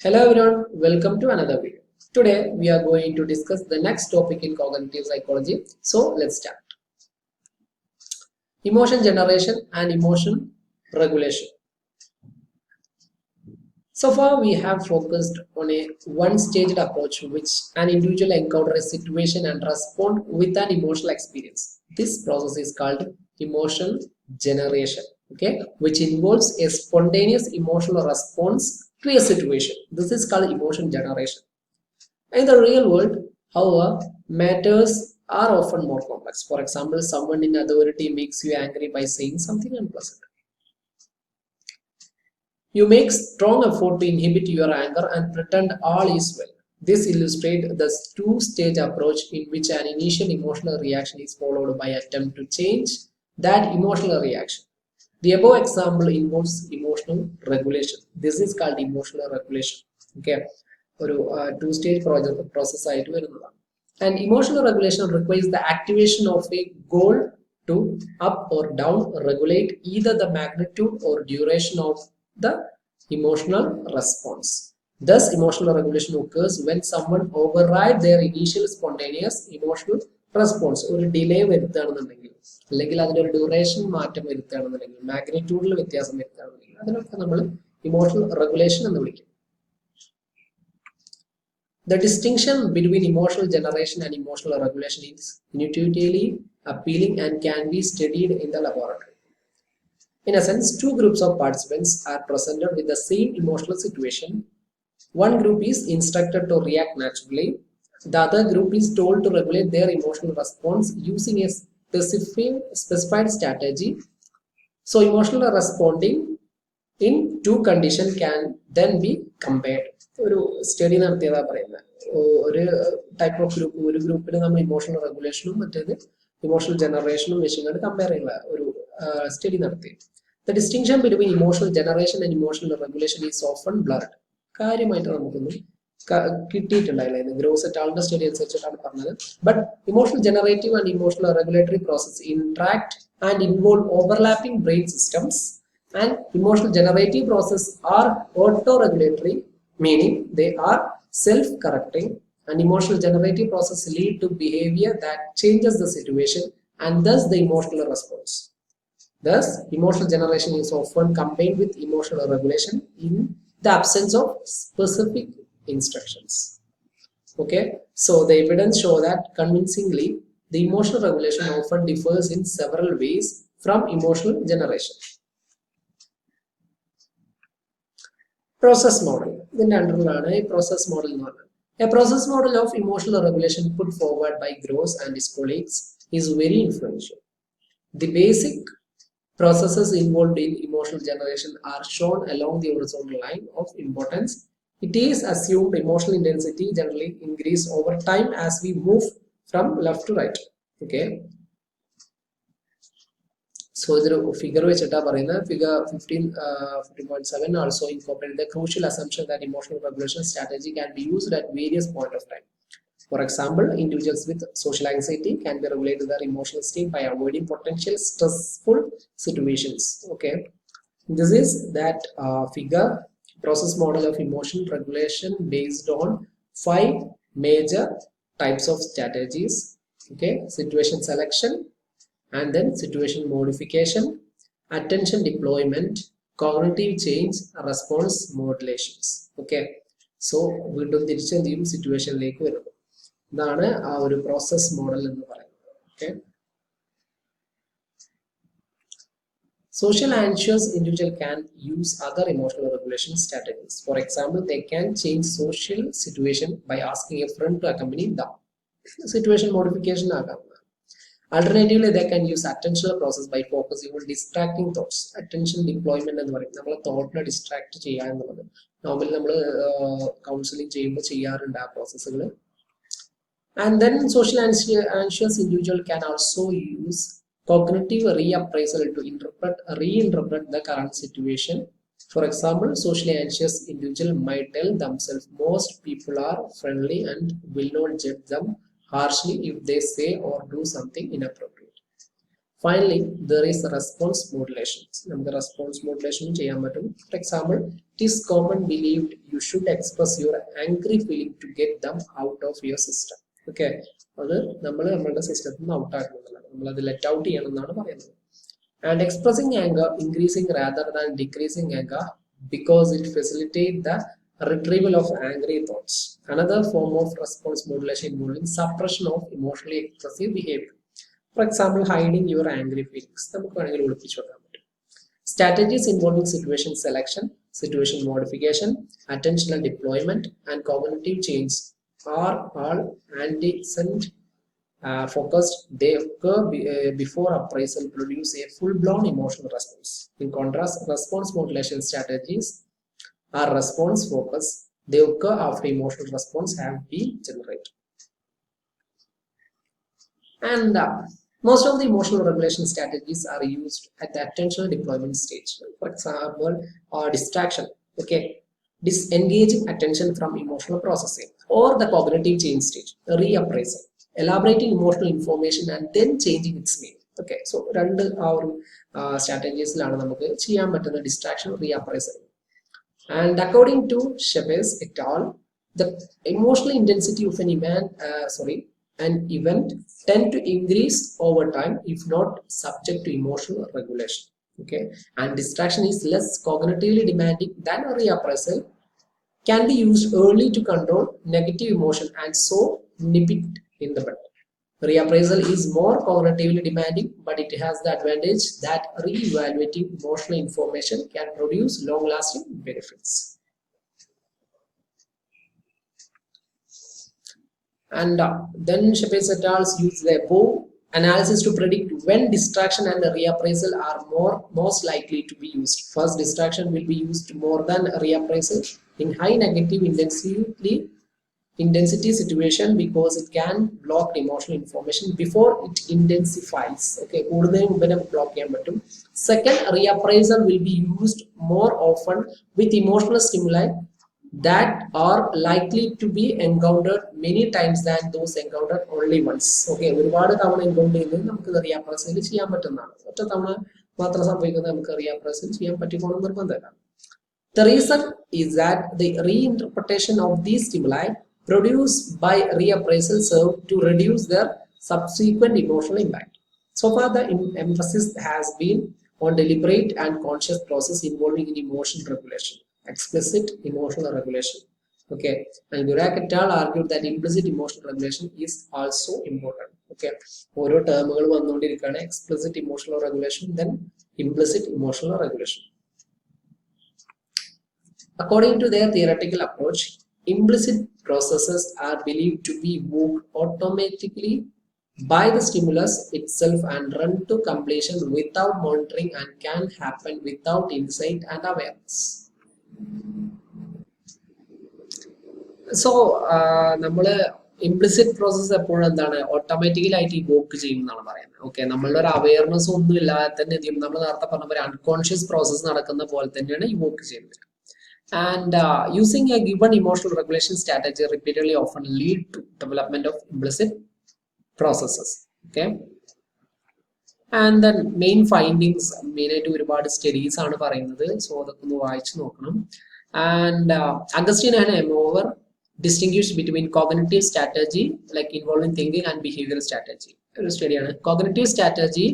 Hello everyone, welcome to another video. Today we are going to discuss the next topic in cognitive psychology. So let's start. Emotion generation and emotion regulation. So far we have focused on a one-staged approach which an individual encounters a situation and respond with an emotional experience. This process is called emotion generation, which involves a spontaneous emotional response to a situation. This is called emotion generation. In the real world, however, matters are often more complex. For example, someone in authority makes you angry by saying something unpleasant. You make strong effort to inhibit your anger and pretend all is well. This illustrates the two-stage approach in which an initial emotional reaction is followed by attempt to change that emotional reaction. The above example involves emotional regulation. This is called emotional regulation. ഒരു two-stage process ആയിട്ട് വരുന്നതാണ്. And emotional regulation requires the activation of a goal to up or down regulate either the magnitude or duration of the emotional response. Thus, emotional regulation occurs when someone override their initial spontaneous emotional response. ഒരു delay വരുത്തുകയാണെന്നുണ്ടെങ്കിൽ അല്ലെങ്കിൽ അതിനൊരു duration മാറ്റം വരുത്തുകയാണെന്നുണ്ടെങ്കിൽ മാഗ്നിറ്റ്യൂഡിൽ വ്യത്യാസം വരുത്തുകയാണെന്നുണ്ടെങ്കിൽ അതിനൊക്കെ നമ്മൾ emotional regulation എന്ന് വിളിക്കും. The distinction between emotional generation and emotional regulation is intuitively appealing and can be studied in the laboratory. In a sense, two groups of participants are presented with the same emotional situation. One group is instructed to react naturally. The other group is told to regulate their emotional response using a specified strategy. So, emotional responding in two conditions can then be compared. ഒരു study നടത്തിയതാ പറയുന്നത്. ഒരു type of group, ഒരു ഗ്രൂപ്പിൽ നമ്മൾ emotional റെഗുലേഷനും മറ്റേത് emotional ജനറേഷനും വെച്ചുകൊണ്ട് compare ചെയ്യുന്ന ഒരു സ്റ്റഡി നടത്തി. The distinction between emotional generation and emotional regulation is often blurred. കാര്യമായിട്ട് നമുക്കൊന്നും കിട്ടിയിട്ടുണ്ടായില്ല. Gross et al. സ്റ്റഡി അനുസരിച്ചിട്ടാണ് പറഞ്ഞത്. But emotional generative and emotional regulatory process interact and involve overlapping brain systems, and emotional generative process are auto-regulatory, meaning they are self-correcting, and emotional generative process lead to behavior that changes the situation and thus the emotional response. Thus, emotional generation is often combined with emotional regulation in the absence of specific instructions. So the evidence show that convincingly the emotional regulation often differs in several ways from emotional generation. Process model. ഇതിന്റെ അണ്ടറിലാണ് ഈ process model എന്ന് പറയുന്നത്. A process model of emotional regulation put forward by Gross and his colleagues is very influential. The basic processes involved in emotional generation are shown along the horizontal line of importance. It is assumed emotional intensity generally increase over time as we move from left to right. So the figure വെച്ചിട്ടാ പറയുന്നത്. Figure 15.7 also incorporates the crucial assumption that emotional regulation strategy can be used at various points of time. For example, individuals with social anxiety can be regulated their emotional state by avoiding potential stressful situations. This is that figure process model of emotion regulation based on 5 major types of strategies. Situation selection, and then situation modification, attention deployment, cognitive change, response modulations. So വീണ്ടും തിരിച്ചെന്ത് ചെയ്യും, സിറ്റുവേഷനിലേക്ക് വരും. ഇതാണ് ആ ഒരു process model എന്ന് പറയുന്നത്. Social anxious individual can use other emotional regulation strategies. For example, they can change social situation by asking a friend to accompany them. Situation modification ആകാം. Alternatively, they can use attentional process by focusing on distracting thoughts. Attention deployment എന്ന് പറയും. നമ്മളെ തോട്ടിനെ distract ചെയ്യുക എന്നുള്ളത് normally നമ്മൾ counselling ചെയ്യുമ്പോൾ ചെയ്യാറുണ്ട് ആ പ്രോസസ്സുകൾ. And then social anxious individual can also use cognitive reappraisal to reinterpret the current situation. For example, socially anxious individual might tell themselves most people are friendly and will not judge them harshly if they say or do something inappropriate. Finally, there is response modulation. നമുക്ക് response modulation ചെയ്യാൻ പറ്റും. For example, is common believed you should express your angry feeling to get them out of your system. Okay, അത് നമ്മൾ നമ്മുടെ സിസ്റ്റത്തിൽ നിന്ന് out ആക്കുന്നുള്ളതാണ്, നമ്മൾ അത് ലെറ്റ് ഔട്ട് ചെയ്യണം എന്നാണ് പറയുന്നത്. And expressing anger increasing rather than decreasing anger because it facilitates the retrieval of angry thoughts. Another form of response modulation involving suppression of emotionally expressive behavior. For example, hiding your angry feelings. നമുക്ക് വേണമെങ്കിൽ ഒളിപ്പിച്ചു വെക്കാൻ പറ്റും. Strategies involving situation selection, situation modification, attentional deployment, and cognitive change are all antecedent focused. They occur before appraisal produce a full-blown emotional response. In contrast, response modulation strategies are response focused. They occur after emotional response have been generated. And most of the emotional regulation strategies are used at the attentional deployment stage. For example, distraction, okay, disengaging attention from emotional processing, or the cognitive change stage, reappraisal, elaborating emotional information and then changing its meaning. Okay, so രണ്ട് ആ ഒരു സ്ട്രാറ്റജീസിലാണ് നമുക്ക് ചെയ്യാൻ പറ്റുന്ന distraction, reappraisal. And according to Chavez et al., the emotional intensity of an event tend to increase over time if not subject to emotional regulation. Okay, and distraction is less cognitively demanding than a reappraisal, can be used early to control negative emotion and so nip it in the bud. Reappraisal is more cognitively demanding, but it has the advantage that re-evaluating emotional information can produce long-lasting benefits. And then Chavez et al. Use the above analysis to predict when distraction and reappraisal are most likely to be used. First, distraction will be used more than reappraisal in high negative intensity situation because it can block the emotional information before it intensifies. Okay, block. Second, reappraisal will be used more often with emotional stimuli that are likely to be encountered many times than those encountered only once. Okay, ഒരുപാട് തവണ encounter ചെയ്യുന്നത് നമുക്ക് റീഅപ്രൈസൽ ചെയ്യാൻ പറ്റുന്നതാണ്. ഒറ്റ തവണ മാത്രം സംഭവിക്കുന്നത് നമുക്ക് റീഅപ്രൈസൽ ചെയ്യാൻ പറ്റിക്കോണമെന്ന് നിർബന്ധമില്ല. The reason is that the reinterpretation of these stimuli produced by reappraisal serve to reduce their subsequent emotional impact. So far, the emphasis has been on deliberate and conscious process involving in emotion regulation, explicit emotional regulation. Okay, and Dirac et al. Argued that implicit emotional regulation is also important. Okay, ഓരോ ടേമുകൾ വന്നുകൊണ്ടിരിക്കുകയാണ്. Explicit emotional regulation, then implicit emotional regulation. According to their theoretical approach, implicit processes are believed to be moved automatically by the stimulus itself and run to completion without monitoring and can happen without insight and awareness. So, നമ്മള് implicit process എപ്പോഴും എന്താണ് automatically ആയിട്ട് work ചെയ്യുന്നതാണ് പറയുന്നത്. Okay, നമ്മളുടെ ഒരു awareness ഒന്നും ഇല്ലാതെ തന്നെ നമ്മൾ നേരത്തെ പറഞ്ഞ പോലെ അൺകോൺഷ്യസ് പ്രോസസ് നടക്കുന്ന പോലെ തന്നെയാണ് ഈ വർക്ക് ചെയ്യുന്നത്. And using a given emotional regulation strategy repeatedly often lead to development of implicit processes. Okay, and then main findings main ആയിട്ട് ഒരുപാട് സ്റ്റഡീസ് ആണ് പറയുന്നത്. സോ അതൊക്കെ ഒന്ന് വായിച്ചു നോക്കണം. And Augustine and Emover distinguished between cognitive strategy like involving thinking and behavioral strategy. ഒരു സ്റ്റഡിയാണ്. Cognitive strategy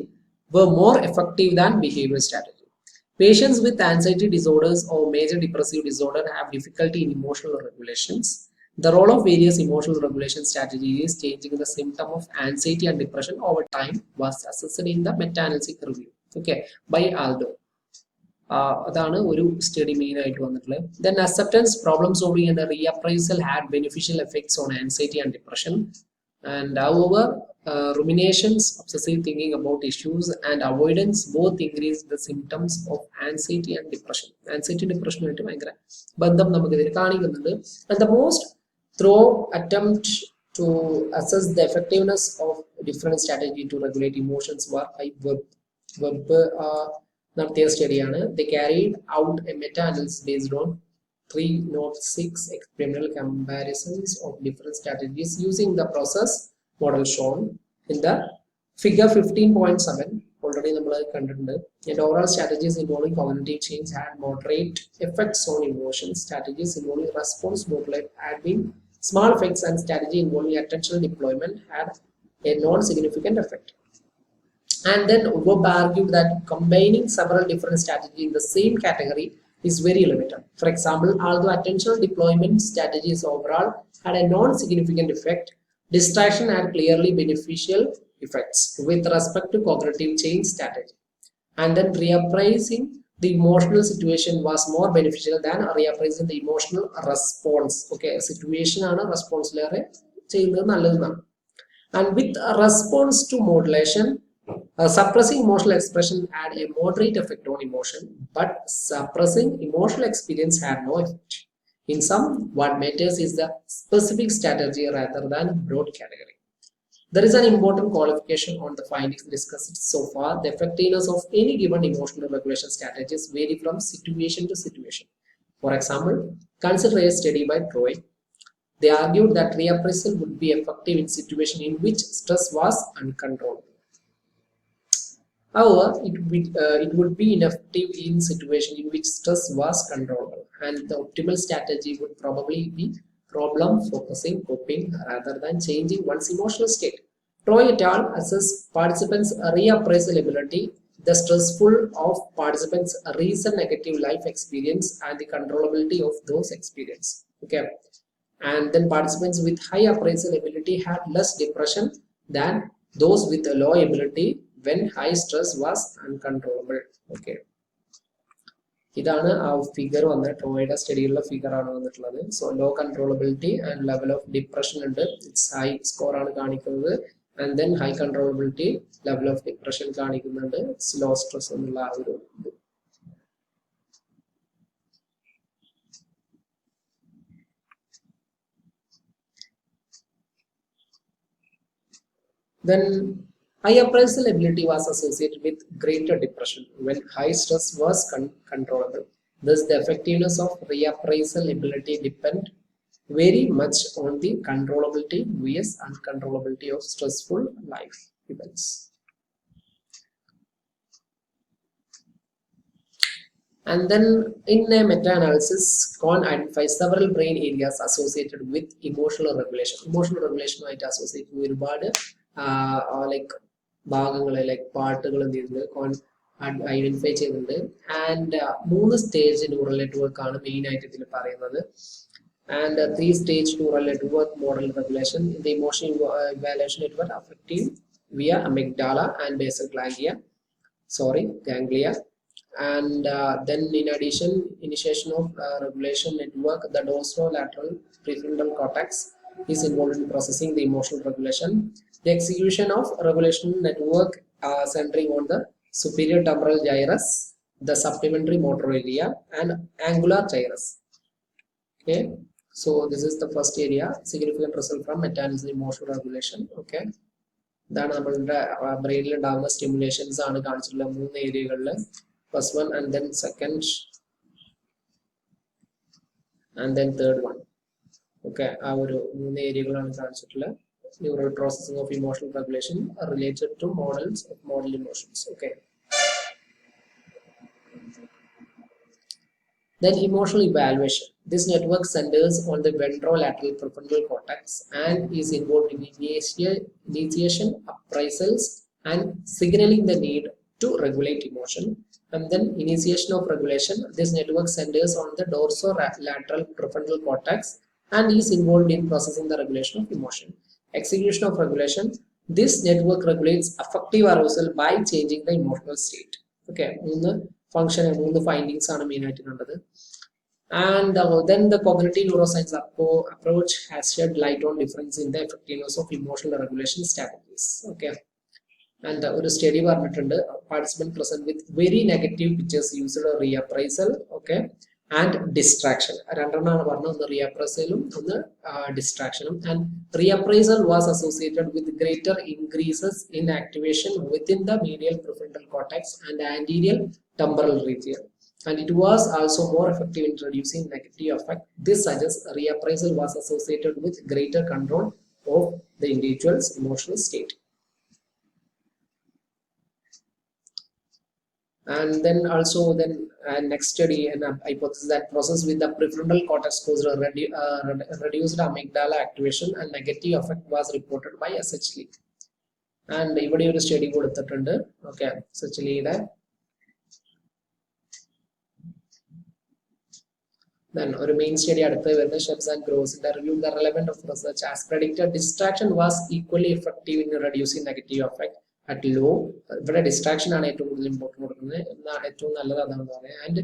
were more effective than behavioral strategy. Patients with anxiety disorders or major depressive disorder have difficulty in emotional regulations. The role of various emotional regulation strategies changing the symptom of anxiety and depression over time was assessed in the meta-analytic review. Okay, by Aldo. അതാണ് ഒരു study main ആയിട്ട് വന്നിട്ടുള്ളത്. Then acceptance, problem solving and reappraisal had beneficial effects on anxiety and depression. And however, ruminations, obsessive thinking about issues and avoidance both increase the symptoms of anxiety and depression. Anxiety and depression ആയിട്ട് ഭയങ്കര ബന്ധം നമുക്ക് ഇതിൽ കാണിക്കുന്നുണ്ട്. And the most thorough attempt to assess the effectiveness of different strategy to regulate emotions were by Webb നടത്തിയ സ്റ്റഡിയാണ്. They carried out a meta-analysis based on 306 experimental comparisons of different strategies using the process model shown in the figure 15.7 already and overall strategies involving cognitive change had moderate effects on emotions. Strategies involving response modulate had been small effects, and strategy involving attentional deployment had a non-significant effect. And then Webb argued that combining several different strategies in the same category is very limited. For example, although attentional deployment strategies overall had a non-significant effect, distraction had clearly beneficial effects with respect to cognitive change strategy. And then reappraising the emotional situation was more beneficial than reappraising the emotional response. Okay, situation ആണ് response ചെയ്യുന്നത് നല്ലതെന്നാണ്. And with a response to modulation, suppressing emotional expression had a moderate effect on emotion, but suppressing emotional experience had no effect. In sum, what matters is the specific strategy rather than broad category. There is an important qualification on the findings discussed so far. The effectiveness of any given emotional regulation strategies vary from situation to situation. For example, consider a study by Troy. They argued that reappraisal would be effective in situations in which stress was uncontrollable. However, it would be ineffective in situations in which stress was controllable, and the optimal strategy would probably be problem-focusing coping rather than changing one's emotional state. Troy et al. Assess participants' reappraisal ability, the stressful of participants' recent negative life experience, and the controllability of those experiences. Okay. And then participants with high appraisal ability had less depression than those with a low ability when high stress was uncontrollable. Okay. ഇതാണ് ആ figure വന്നത്, ട്രോയുടെ സ്റ്റഡിയിലുള്ള figure ആണ് വന്നിട്ടുള്ളത്. So low controllability and level of depression ഉണ്ട്, it's high score ആണ് കാണിക്കുന്നത്. And then high controllability, level of depression കാണിക്കുന്നുണ്ട്, it's low stress എന്നുള്ള ആ ഒരു ഇത്. Then high appraisal ability was associated with greater depression when high stress was controllable. Thus, the effectiveness of reappraisal ability depend very much on the controllability vs uncontrollability of stressful life events. And then in a meta-analysis, Kohn identifies several brain areas associated with emotional regulation. Emotional regulation might associate with like ഭാഗങ്ങളെ like പാർട്ടുകൾ എന്ത് ചെയ്തിട്ടുണ്ട് identify ചെയ്തിട്ടുണ്ട്. And 3 stage neural network ആണ് main ആയിട്ട് ഇതിൽ പറയുന്നത്. And 3 stage neural network model regulation in the emotion evaluation network affective via amygdala and basal ganglia. And then in addition, initiation of regulation network, the dorsolateral prefrontal cortex is involved in processing the emotional regulation. The execution of regulation network centering on the superior temporal gyrus, the supplementary motor area, and angular gyrus. Okay, so this is the first area, significant result from meta-analysis emotional regulation. Okay, ഇതാണ് നമ്മളുടെ ബ്രെയിനിൽ ഉണ്ടാകുന്ന stimulations ആണ് കാണിച്ചിട്ടുള്ള 3 ഏരിയകളിൽ. First one, and then second, and then third one. Okay, ആ ഒരു 3 ഏരിയകളാണ് കാണിച്ചിട്ടുള്ളത്. Neural processing of emotional regulation are related to models of model emotions. Okay. Then emotional evaluation. This network centers on the ventrolateral prefrontal cortex and is involved in initiation, appraisals, and signaling the need to regulate emotion. And then initiation of regulation. This network centers on the dorsolateral prefrontal cortex and is involved in processing the regulation of emotion. Execution of regulation. This network regulates affective arousal by changing the emotional state. Okay, 3 function and 3 findings are main ആയിട്ട് കണ്ടത്. And then the cognitive neuroscience approach has shed light on difference in the effectiveness of emotional regulation strategies. Okay. And ഒരു study പറഞ്ഞിട്ടുണ്ട്, participant present with very negative pictures used reappraisal. Okay, and distraction. 2 എണ്ണമാണ് പറഞ്ഞത്, ഒന്ന് റീഅപ്രൈസലും ഒന്ന് ഡിസ്ട്രാക്ഷനും. And reappraisal was associated with greater increases in activation within the medial prefrontal cortex and anterior temporal region. And it was also more effective in reducing negative effect. This suggests reappraisal was associated with greater control of the individual's emotional state. And then also next study and hypothesis that process with the prefrontal cortex caused reduced amygdala activation and negative effect was reported by SH Lee. And ഇവിടെ ഒരു study കൊടുത്തിട്ടുണ്ട്. Okay, SH Leeയുടെ. Then ഒരു main study അടുത്ത് വരുന്ന Sheppes and Gross reviewed the relevant of research as predicted. Distraction was equally effective in reducing negative effect at low. ഇവിടെ distraction ആണ് ഏറ്റവും കൂടുതൽ ഇമ്പോർട്ടൻറ്റ് കൊടുക്കുന്നത്, എന്നാൽ ഏറ്റവും നല്ലത് അതാണെന്ന് പറയാം. And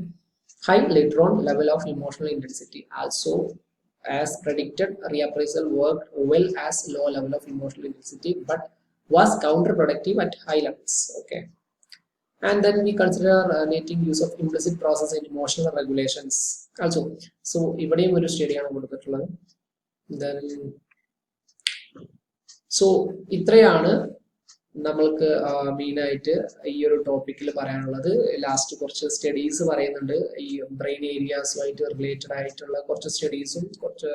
high later on level of emotional intensity also as predicted. Reappraisal worked well as low level of emotional intensity but was counterproductive at high levels. Okay, and then we consider native use of implicit process in emotional regulations also. So ഇവിടെയും ഒരു സ്റ്റഡിയാണ് കൊടുത്തിട്ടുള്ളത്. Then so ഇത്രയാണ് നമ്മൾക്ക് main ആയിട്ട് ഈ ഒരു ടോപ്പിക്കിൽ പറയാനുള്ളത്. ലാസ്റ്റ് കുറച്ച് സ്റ്റഡീസ് പറയുന്നുണ്ട്, ഈ ബ്രെയിൻ ഏരിയാസുമായിട്ട് റിലേറ്റഡ് ആയിട്ടുള്ള കുറച്ച് സ്റ്റഡീസും കുറച്ച്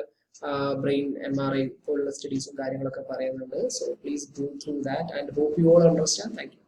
ബ്രെയിൻ MRI പോലുള്ള സ്റ്റഡീസും കാര്യങ്ങളൊക്കെ പറയുന്നുണ്ട്. So please go through that and hope you all understand. Thank U.